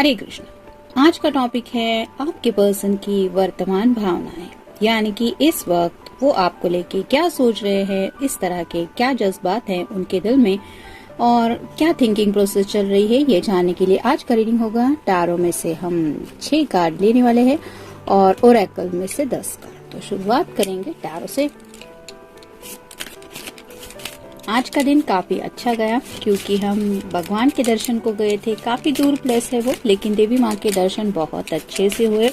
हरे कृष्ण। आज का टॉपिक है आपके पर्सन की वर्तमान भावनाएं, यानी कि इस वक्त वो आपको लेके क्या सोच रहे हैं, इस तरह के क्या जज्बात हैं उनके दिल में और क्या थिंकिंग प्रोसेस चल रही है, ये जानने के लिए आज का रीडिंग होगा। टैरो में से हम 6 कार्ड लेने वाले हैं और ओरेकल में से 10 कार्ड। तो शुरुआत करेंगे टैरो से। आज का दिन काफी अच्छा गया क्योंकि हम भगवान के दर्शन को गए थे। काफी दूर प्लेस है वो, लेकिन देवी माँ के दर्शन बहुत अच्छे से हुए।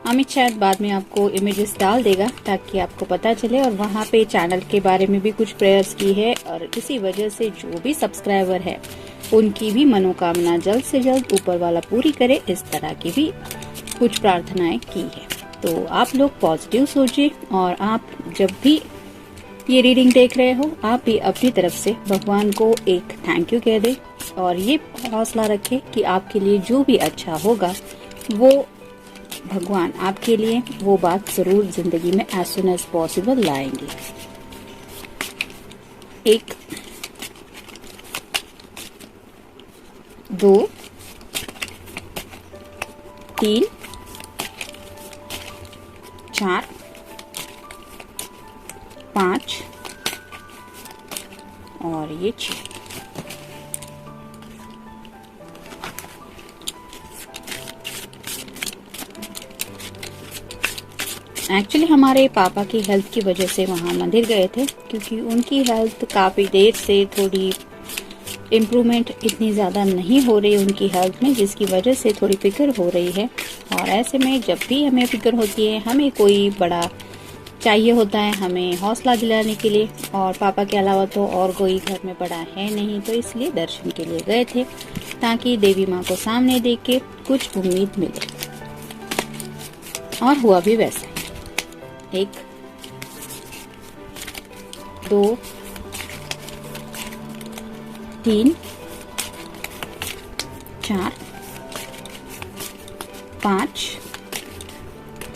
अमित शायद बाद में आपको इमेजेस डाल देगा ताकि आपको पता चले। और वहाँ पे चैनल के बारे में भी कुछ प्रेयर्स की है और इसी वजह से जो भी सब्सक्राइबर है उनकी भी मनोकामना जल्द से जल्द ऊपर वाला पूरी करे, इस तरह की भी कुछ प्रार्थनाएं की है। तो आप लोग पॉजिटिव सोचिए और आप जब भी ये रीडिंग देख रहे हो आप भी अपनी तरफ से भगवान को एक थैंक यू कह दे और ये हौसला रखे कि आपके लिए जो भी अच्छा होगा वो भगवान आपके लिए वो बात जरूर जिंदगी में एज सुन एज पॉसिबल लाएंगे। 1 2 3 4 5 और ये 6। एक्चुअली हमारे पापा की हेल्थ की वजह से वहाँ मंदिर गए थे क्योंकि उनकी हेल्थ काफी देर से थोड़ी इम्प्रूवमेंट इतनी ज्यादा नहीं हो रही उनकी हेल्थ में, जिसकी वजह से थोड़ी फिक्र हो रही है। और ऐसे में जब भी हमें फिक्र होती है हमें कोई बड़ा चाहिए होता है हमें हौसला दिलाने के लिए, और पापा के अलावा तो और कोई घर में बड़ा है नहीं, तो इसलिए दर्शन के लिए गए थे ताकि देवी माँ को सामने देख के कुछ उम्मीद मिले। और हुआ भी वैसा। 1 2 3 4 5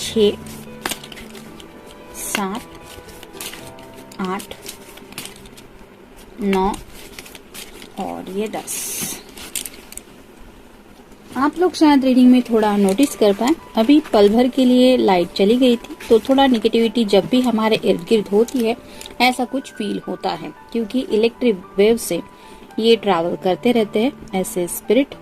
6 7 8 9 और ये 10। आप लोग शायद रीडिंग में थोड़ा नोटिस कर पाए, अभी पल भर के लिए लाइट चली गई थी, तो थोड़ा नेगेटिविटी जब भी हमारे इर्द गिर्द होती है ऐसा कुछ फील होता है क्योंकि इलेक्ट्रिक वेव से ये ट्रैवल करते रहते हैं ऐसे स्पिरिट।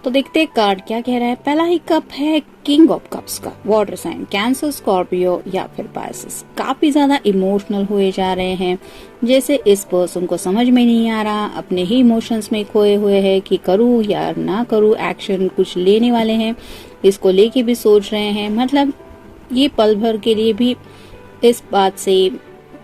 तो देखते हैं कार्ड क्या कह रहा है। पहला ही कप है किंग ऑफ कप्स का, वाटर साइन, कैंसर, स्कॉर्पियो या फिर पाइसेस। काफी ज्यादा इमोशनल हुए जा रहे हैं, जैसे इस पर्सन को समझ में नहीं आ रहा, अपने ही इमोशंस में खोए हुए है कि करूँ या ना करूँ। एक्शन कुछ लेने वाले हैं, इसको लेके भी सोच रहे हैं। मतलब ये पल भर के लिए भी इस बात से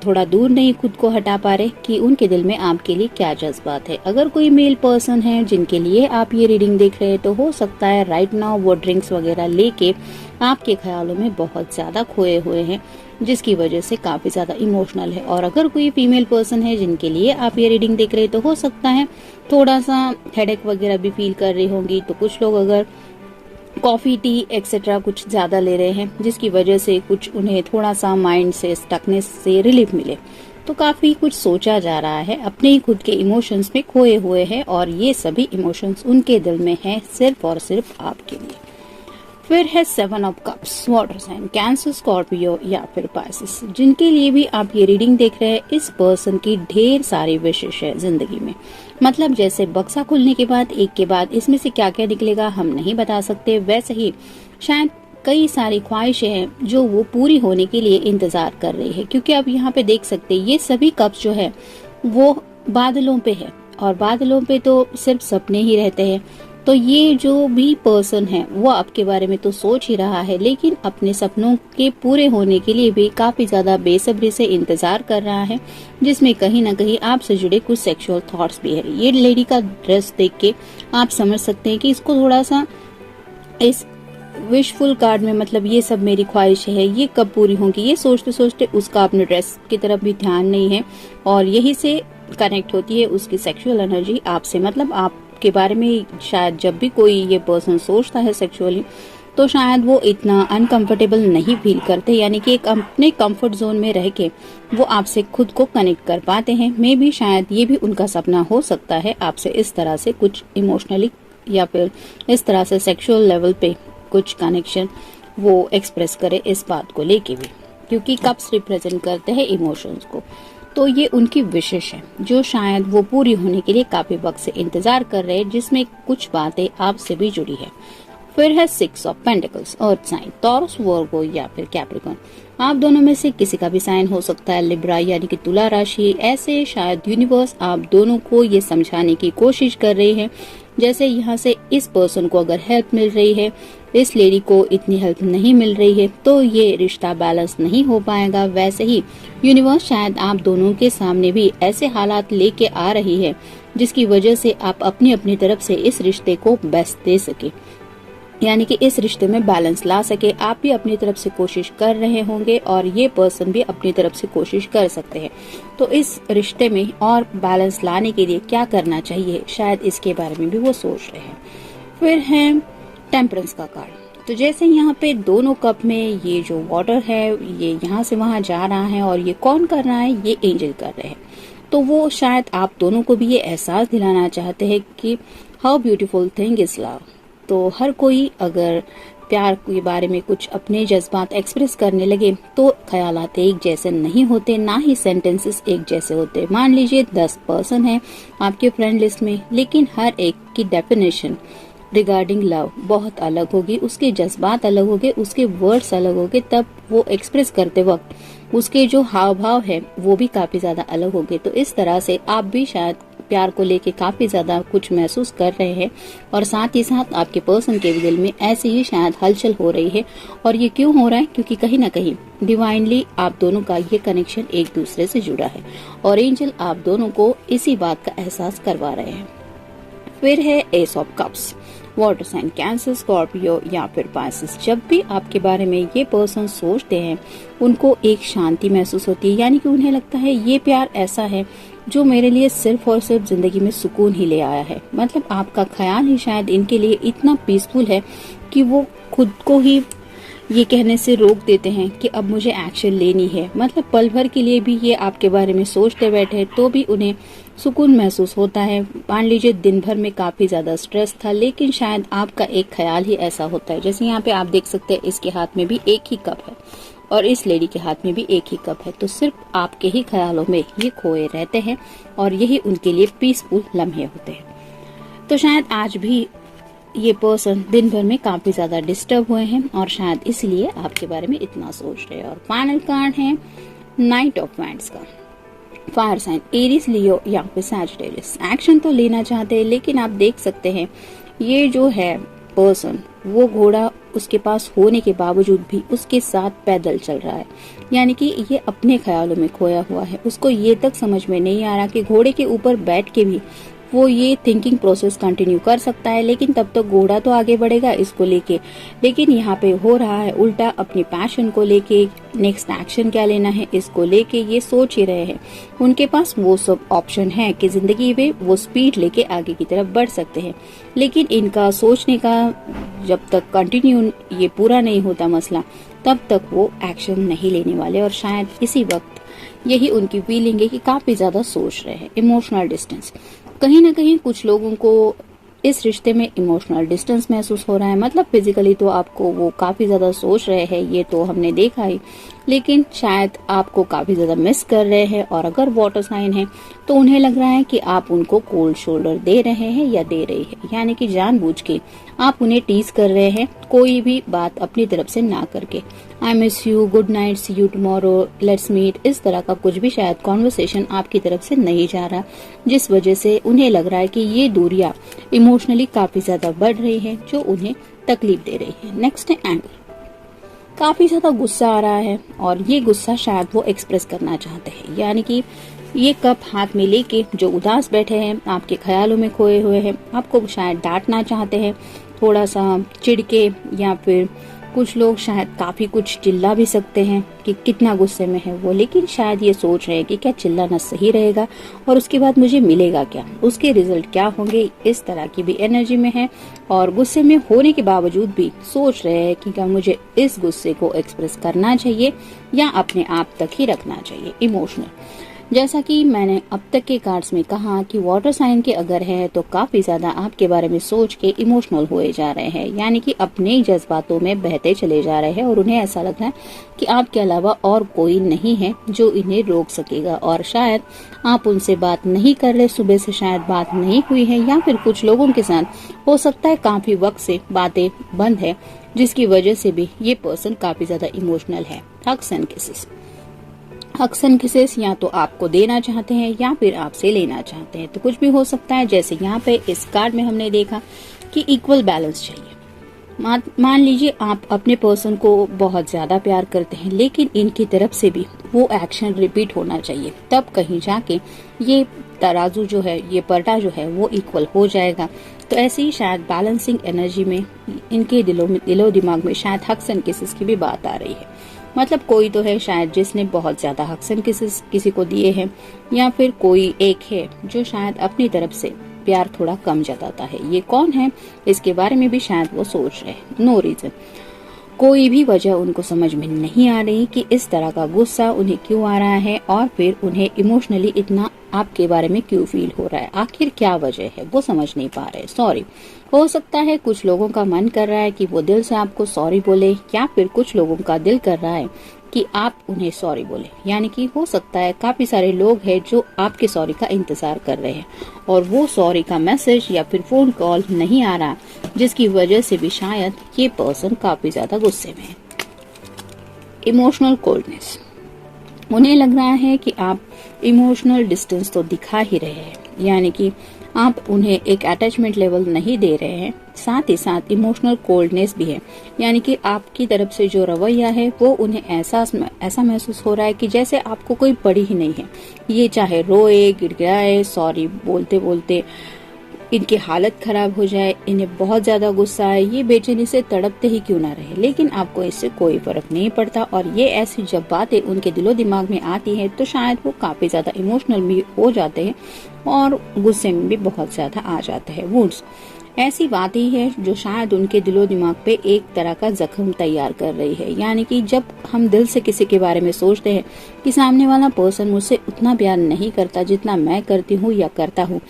थोड़ा दूर नहीं खुद को हटा पा रहे कि उनके दिल में आपके लिए क्या जज्बात है। अगर कोई मेल पर्सन है जिनके लिए आप ये रीडिंग देख रहे हैं तो हो सकता है राइट नाउ वो ड्रिंक्स वगैरह लेके आपके ख्यालों में बहुत ज्यादा खोए हुए हैं, जिसकी वजह से काफी ज्यादा इमोशनल है। और अगर कोई फीमेल पर्सन है जिनके लिए आप ये रीडिंग देख रहे हैं तो हो सकता है थोड़ा सा हेडेक वगैरह भी फील कर रही होंगी। तो कुछ लोग अगर कॉफी, टी एक्सेट्रा कुछ ज्यादा ले रहे हैं जिसकी वजह से कुछ उन्हें थोड़ा सा माइंड से स्टकनेस से रिलीफ मिले। तो काफी कुछ सोचा जा रहा है, अपने ही खुद के इमोशंस में खोए हुए हैं और ये सभी इमोशंस उनके दिल में है सिर्फ और सिर्फ आपके लिए। फिर है 7 of cups, water sign, cancer, Scorpio या फिर पाइसेस। जिनके लिए भी आप ये रीडिंग देख रहे हैं इस पर्सन की ढेर सारी विशेष है जिंदगी में। मतलब जैसे बक्सा खुलने के बाद एक के बाद इसमें से क्या क्या निकलेगा हम नहीं बता सकते, वैसे ही शायद कई सारी ख्वाहिशें हैं जो वो पूरी होने के लिए इंतजार कर रही है। क्योंकि आप यहाँ पे देख सकते हैं ये सभी कप्स जो है वो बादलों पे है और बादलों पे तो सिर्फ सपने ही रहते हैं। तो ये जो भी पर्सन है वो आपके बारे में तो सोच ही रहा है, लेकिन अपने सपनों के पूरे होने के लिए भी काफी ज्यादा बेसब्री से इंतजार कर रहा है, जिसमें कहीं ना कहीं आपसे जुड़े कुछ सेक्सुअल थॉट्स भी है। ये लेडी का ड्रेस देख के आप समझ सकते हैं कि इसको थोड़ा सा इस विशफुल कार्ड में, मतलब ये सब मेरी ख्वाहिश है ये कब पूरी होंगी, ये सोचते सोचते उसका अपने ड्रेस की तरफ भी ध्यान नहीं है और यही से कनेक्ट होती है उसकी सेक्सुअल एनर्जी आपसे। मतलब आपके बारे में शायद जब भी कोई ये पर्सन सोचता है सेक्सुअली तो शायद वो इतना अनकंफर्टेबल नहीं फील करते, यानी कि एक अपने कंफर्ट जोन में रह के वो आपसे खुद को कनेक्ट कर पाते हैं। मे भी शायद ये भी उनका सपना हो सकता है आपसे इस तरह से कुछ इमोशनली या फिर इस तरह से सेक्सुअल लेवल पे कुछ कनेक्शन वो एक्सप्रेस करे इस बात को लेके भी, क्योंकि कप्स रिप्रेजेंट करते हैं इमोशंस को। तो ये उनकी विशेष है जो शायद वो पूरी होने के लिए काफी वक्त से इंतजार कर रहे हैं, जिसमें कुछ बातें आपसे भी जुड़ी है। फिर है 6 of pentacles, earth sign, Taurus, Virgo या फिर कैप्रिकॉर्न। आप दोनों में से किसी का भी साइन हो सकता है, लिब्रा यानी कि तुला राशि। ऐसे शायद यूनिवर्स आप दोनों को ये समझाने की कोशिश कर रही है, जैसे यहाँ से इस पर्सन को अगर हेल्प मिल रही है, इस लेडी को इतनी हेल्प नहीं मिल रही है, तो ये रिश्ता बैलेंस नहीं हो पाएगा। वैसे ही यूनिवर्स शायद आप दोनों के सामने भी ऐसे हालात लेके आ रही है जिसकी वजह से आप अपनी अपनी तरफ से इस रिश्ते को बेस्ट दे सके, यानी कि इस रिश्ते में बैलेंस ला सके। आप भी अपनी तरफ से कोशिश कर रहे होंगे और ये पर्सन भी अपनी तरफ से कोशिश कर सकते हैं। तो इस रिश्ते में और बैलेंस लाने के लिए क्या करना चाहिए, शायद इसके बारे में भी वो सोच रहे हैं। फिर है टेम्परेंस का कार्ड। तो जैसे यहाँ पे दोनों कप में ये जो वाटर है ये यहाँ से वहां जा रहा है और ये कौन कर रहा है, ये एंजल कर रहे हैं। तो वो शायद आप दोनों को भी ये एहसास दिलाना चाहते हैं कि how beautiful thing is love. तो हर कोई अगर प्यार के बारे में कुछ अपने जज्बात एक्सप्रेस करने लगे तो ख्यालात एक जैसे नहीं होते, ना ही सेंटेंसेस एक जैसे होते। मान लीजिए 10 पर्सन है आपके फ्रेंड लिस्ट में, लेकिन हर एक की डेफिनेशन रिगार्डिंग लव बहुत अलग होगी, उसके जज्बात अलग होंगे, उसके वर्ड्स अलग होंगे, तब वो एक्सप्रेस करते वक्त उसके जो हाव भाव है वो भी काफी ज्यादा अलग होंगे। तो इस तरह से आप भी शायद प्यार को लेके काफी ज्यादा कुछ महसूस कर रहे हैं और साथ ही साथ आपके पर्सन के दिल में ऐसी ही शायद हलचल हो रही है। और ये क्यों हो रहा है, क्योंकि कहीं ना कहीं डिवाइनली आप दोनों का ये कनेक्शन एक दूसरे से जुड़ा है और एंजल आप दोनों को इसी बात का एहसास करवा रहे हैं। फिर है ace of cups, water sign, cancer, Scorpio या फिर पाइसेस। जब भी आपके बारे में ये पर्सन सोचते हैं उनको एक शांति महसूस होती है, यानी कि उन्हें लगता है ये प्यार ऐसा है जो मेरे लिए सिर्फ और सिर्फ जिंदगी में सुकून ही ले आया है। मतलब आपका ख्याल ही शायद इनके लिए इतना पीसफुल है कि वो खुद को ही ये कहने से रोक देते हैं कि अब मुझे एक्शन लेनी है। मतलब पल भर के लिए भी ये आपके बारे में सोचते बैठे तो भी उन्हें सुकून महसूस होता है। मान लीजिए दिन भर में काफी ज्यादा स्ट्रेस था, लेकिन शायद आपका एक ख्याल ही ऐसा होता है। जैसे यहाँ पे आप देख सकते हैं इसके हाथ में भी एक ही कप है और इस लेडी के हाथ में भी एक ही कप है। तो सिर्फ आपके ही ख्यालों में ये खोए रहते हैं और यही उनके लिए पीसफुल लम्हे होते हैं। तो शायद आज भी ये पर्सन दिन भर में काफी ज्यादा डिस्टर्ब हुए हैं और शायद इसलिए आपके बारे में इतना सोच रहे हैं। और फाइनल कार्ड है नाइट ऑफ वैंड्स का, फायर साइन, एरीज, लियो या फिर सैजिटेरियस। एक्शन तो लेना चाहते हैं, लेकिन आप देख सकते हैं ये जो है पर्सन वो घोड़ा उसके पास होने के बावजूद भी उसके साथ पैदल चल रहा है, यानी कि ये अपने ख्यालों में खोया हुआ है। उसको ये तक समझ में नहीं आ रहा कि घोड़े के ऊपर बैठ के भी वो ये थिंकिंग प्रोसेस कंटिन्यू कर सकता है, लेकिन तब तक घोड़ा तो आगे बढ़ेगा इसको लेके। लेकिन यहाँ पे हो रहा है उल्टा, अपनी पैशन को लेके नेक्स्ट एक्शन क्या लेना है इसको लेके ये सोच ही रहे हैं। उनके पास वो सब ऑप्शन है कि जिंदगी में वो स्पीड लेके आगे की तरफ बढ़ सकते हैं, लेकिन इनका सोचने का जब तक कंटिन्यू ये पूरा नहीं होता मसला, तब तक वो एक्शन नहीं लेने वाले। और शायद इसी वक्त यही उनकी फीलिंग है कि काफी ज्यादा सोच रहे हैं। इमोशनल डिस्टेंस, कहीं ना कहीं कुछ लोगों को इस रिश्ते में इमोशनल डिस्टेंस महसूस हो रहा है। मतलब फिजिकली तो आपको वो काफी ज्यादा सोच रहे हैं, ये तो हमने देखा ही, लेकिन शायद आपको काफी ज्यादा मिस कर रहे हैं। और अगर वाटर साइन है तो उन्हें लग रहा है कि आप उनको कोल्ड शोल्डर दे रहे हैं या दे रही है, यानी कि जानबूझ के आप उन्हें टीज कर रहे हैं, कोई भी बात अपनी तरफ से ना करके। I miss you, good night, see you tomorrow, let's meet, इस तरह का कुछ भी शायद कॉन्वर्सेशन आपकी तरफ से नहीं जा रहा, जिस वजह से उन्हें लग रहा है कि ये दूरियां इमोशनली काफी ज्यादा बढ़ रही है जो उन्हें तकलीफ दे रही है। नेक्स्ट है एंगर, काफी ज्यादा गुस्सा आ रहा है और ये गुस्सा शायद वो एक्सप्रेस करना चाहते हैं, यानी कि ये कप हाथ में लेके जो उदास बैठे हैं, आपके ख्यालों में खोए हुए हैं, आपको शायद डांटना चाहते हैं, थोड़ा सा चिढ़के, या फिर कुछ लोग शायद काफी कुछ चिल्ला भी सकते हैं कि कितना गुस्से में है वो, लेकिन शायद ये सोच रहे हैं कि क्या चिल्लाना सही रहेगा और उसके बाद मुझे मिलेगा क्या, उसके रिजल्ट क्या होंगे, इस तरह की भी एनर्जी में है। और गुस्से में होने के बावजूद भी सोच रहे हैं कि क्या मुझे इस गुस्से को एक्सप्रेस करना चाहिए या अपने आप तक ही रखना चाहिए। इमोशनल, जैसा कि मैंने अब तक के कार्ड्स में कहा कि वाटर साइन के अगर है तो काफी ज्यादा आपके बारे में सोच के इमोशनल हुए जा रहे हैं, यानी कि अपने ही जज्बातों में बहते चले जा रहे हैं और उन्हें ऐसा लग रहा है कि आपके अलावा और कोई नहीं है जो इन्हें रोक सकेगा। और शायद आप उनसे बात नहीं कर रहे, सुबह से शायद बात नहीं हुई है, या फिर कुछ लोगों के साथ हो सकता है काफी वक्त से बातें बंद है, जिसकी वजह से भी ये पर्सन काफी ज्यादा इमोशनल है। Hugs and kisses, hugs and kisses या तो आपको देना चाहते हैं या फिर आपसे लेना चाहते हैं, तो कुछ भी हो सकता है। जैसे यहाँ पे इस कार्ड में हमने देखा कि इक्वल बैलेंस चाहिए। मान लीजिए आप अपने पर्सन को बहुत ज्यादा प्यार करते हैं, लेकिन इनकी तरफ से भी वो एक्शन रिपीट होना चाहिए, तब कहीं जाके ये तराजू जो है, ये पलटा जो है वो इक्वल हो जाएगा। तो ऐसे ही शायद बैलेंसिंग एनर्जी में इनके दिलो दिमाग में शायद हग्स एंड किसेस की भी बात आ रही है। मतलब कोई तो है शायद जिसने बहुत ज्यादा हग्स एंड किसेस किसी को दिए हैं, या फिर कोई एक है जो शायद अपनी तरफ से प्यार थोड़ा कम जताता है। ये कौन है इसके बारे में भी शायद वो सोच रहे हैं। नो रीजन, कोई भी वजह उनको समझ में नहीं आ रही कि इस तरह का गुस्सा उन्हें क्यों आ रहा है, और फिर उन्हें इमोशनली इतना आपके बारे में क्यों फील हो रहा है, आखिर क्या वजह है वो समझ नहीं पा रहे। सॉरी, हो सकता है कुछ लोगों का मन कर रहा है कि वो दिल से आपको सॉरी बोले, या फिर कुछ लोगों का दिल कर रहा है कि आप उन्हें सॉरी बोले। यानी कि हो सकता है काफी सारे लोग हैं जो आपके सॉरी का इंतजार कर रहे हैं, और वो सॉरी का मैसेज या फिर फोन कॉल नहीं आ रहा, जिसकी वजह से भी शायद ये पर्सन काफी ज्यादा गुस्से में है। इमोशनल कोल्डनेस, उन्हें लग रहा है कि आप इमोशनल डिस्टेंस तो दिखा ही रहे हैं, यानी कि आप उन्हें एक अटैचमेंट लेवल नहीं दे रहे हैं, साथ ही साथ इमोशनल कोल्डनेस भी है, यानी कि आपकी तरफ से जो रवैया है वो उन्हें ऐसा महसूस हो रहा है कि जैसे आपको कोई पड़ी ही नहीं है। ये चाहे रोए, गिड़गिड़ाए, सॉरी बोलते बोलते इनकी हालत खराब हो जाए, इन्हें बहुत ज्यादा गुस्सा आए, ये बेचैनी से तड़पते ही क्यों ना रहे, लेकिन आपको इससे कोई फर्क नहीं पड़ता। और ये ऐसी जब बातें उनके दिलो दिमाग में आती है तो शायद वो काफी ज्यादा इमोशनल भी हो जाते हैं और गुस्से में भी बहुत ज्यादा आ जाते हैं। वुंड्स, ऐसी बात ही है जो शायद उनके दिलो दिमाग पे एक तरह का जख्म तैयार कर रही है। यानी कि जब हम दिल से किसी के बारे में सोचते हैं कि सामने वाला पर्सन मुझसे उतना प्यार नहीं करता जितना मैं करती हूँ या करता हूँ,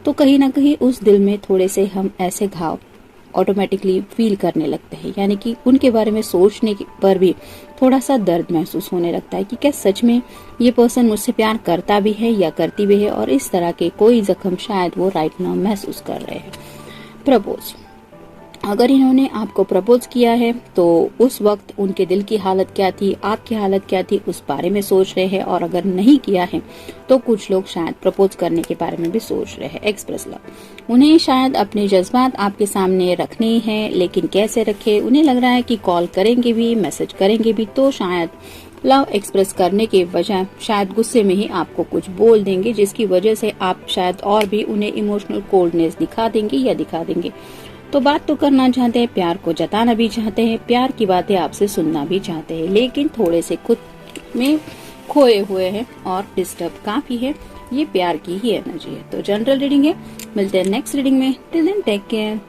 तो कहीं ना कहीं उस दिल में थोड़े से हम ऐसे घाव ऑटोमेटिकली फील करने लगते हैं। यानी कि उनके बारे में सोचने पर भी थोड़ा सा दर्द महसूस होने लगता है कि क्या सच में ये पर्सन मुझसे प्यार करता भी है या करती भी है, और इस तरह के कोई जख्म शायद वो राइट नाउ महसूस कर रहे हैं। प्रपोज, अगर इन्होंने आपको प्रपोज किया है तो उस वक्त उनके दिल की हालत क्या थी, आपकी हालत क्या थी, उस बारे में सोच रहे हैं। और अगर नहीं किया है तो कुछ लोग शायद प्रपोज करने के बारे में भी सोच रहे हैं। एक्सप्रेस लव, उन्हें शायद अपने जज्बात आपके सामने रखने हैं, लेकिन कैसे रखे, उन्हें लग रहा है कि कॉल करेंगे भी, मैसेज करेंगे भी, तो शायद लव एक्सप्रेस करने के बजाय शायद गुस्से में ही आपको कुछ बोल देंगे, जिसकी वजह से आप शायद और भी उन्हें इमोशनल कोल्डनेस दिखा देंगे। तो बात तो करना चाहते हैं, प्यार को जताना भी चाहते हैं, प्यार की बातें आपसे सुनना भी चाहते हैं, लेकिन थोड़े से खुद में खोए हुए हैं और डिस्टर्ब काफी है। ये प्यार की ही एनर्जी है। तो जनरल रीडिंग है, मिलते हैं नेक्स्ट रीडिंग में। Till then take care.